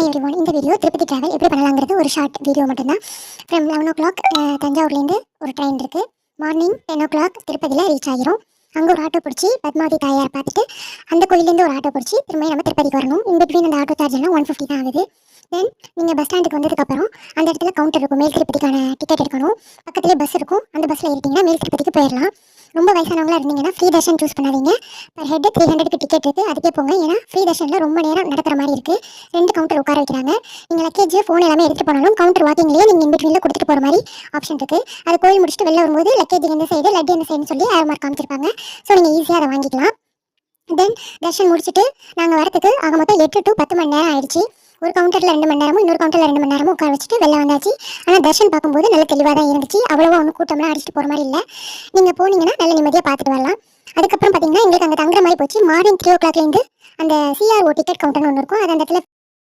Hi everyone. இந்த video Tirupati travel எப்படி பண்ணலாங்கிறது ஒரு ஷார்ட் வீடியோ மட்டும்தான். ஃப்ரம் 11 o'clock தஞ்சாவூர்லேருந்து ஒரு ட்ரெயின் இருக்குது. மார்னிங் 10 o'clock திருப்பதியில் ரீச் ஆகிரும். அங்கே ஒரு ஆட்டோ பிடிச்சி பத்மாவதி தாயார் பார்த்துட்டு அந்த கோயிலேருந்து ஒரு ஆட்டோ பிடிச்சி திரும்ப நம்ம திருப்பதிக்கு வரணும். இந்த பிட்வீன் அந்த ஆட்டோ சார்ஜ் எல்லாம் 150 தான் ஆகுது. தென் நீங்கள் பஸ் ஸ்டாண்டுக்கு வந்ததுக்கப்புறம் அந்த இடத்துல கவுண்டர் இருக்கும். மேல் திருப்பதிக்கான டிக்கெட் எடுக்கணும். பக்கத்துலேயே பஸ் இருக்கும். அந்த பஸ்ஸில் ஏறிட்டிங்கன்னா மேல் திருப்பதிக்கு போயிடலாம். ரொம்ப வயசானவங்களா இருந்தீங்கன்னா ஃப்ரீ தர்ஷன் சூஸ் பண்ணாதீங்க. பர் ஹெட் 300க்கு டிக்கெட் இருக்குது, அதுக்கே போங்க. ஏன்னா ஃப்ரீ தர்ஷனில் ரொம்ப நேரம் நடக்கிற மாதிரி இருக்குது. 2 கவுண்டர் உட்கார வைக்கிறாங்க. நீங்கள் லக்கேஜ் ஃபோன் எல்லாமே எடுத்துகிட்டு போனாலும் கவுண்டர் வாக்கிங்லேயே நீங்கள் இன்பிட்வீனில் கொடுத்துட்டு போகிற மாதிரி ஆப்ஷன் இருக்குது. அது கோயில் முடிச்சுட்டு வெளில வரும்போது லக்கேஜ் இந்த சைடு லட்டு இந்த சைடுன்னு சொல்லி ஏர் மார்க் காமிச்சிருப்பாங்க. ஸோ நீங்கள் ஈஸியாக அதை வாங்கிக்கலாம். தென் தர்ஷன் முடிச்சுட்டு நாங்கள் வரத்துக்கு ஆக மொத்தம் 8 to 10 மணி நேரம் ஆயிடுச்சு. ஒரு கவுண்டரில் 2 மணி நேரமும் இன்னொரு கவுண்டரில் 2 மணி நேரமும் உட்கார வச்சுட்டு வெளில வந்தாச்சு. ஆனால் தர்ஷன் பார்க்கும்போது நல்ல தெளிவாக தான் இருந்துச்சு. அவ்வளோவா ஒன்றும் கூட்டம்லாம் அடிச்சுட்டு போகிற மாதிரி இல்லை. நீங்கள் போனீங்கன்னா நல்ல நிம்மதியாக பார்த்துட்டு வரலாம். அதுக்கப்புறம் பார்த்தீங்கன்னா எங்களுக்கு அங்கே தங்குற மாதிரி போச்சு. மார்னிங் 3 o'clockலேருந்து அந்த சிஆர்ஓ டிக்கெட் கவுண்டர்னு ஒன்று இருக்கும். அது அந்த இடத்துல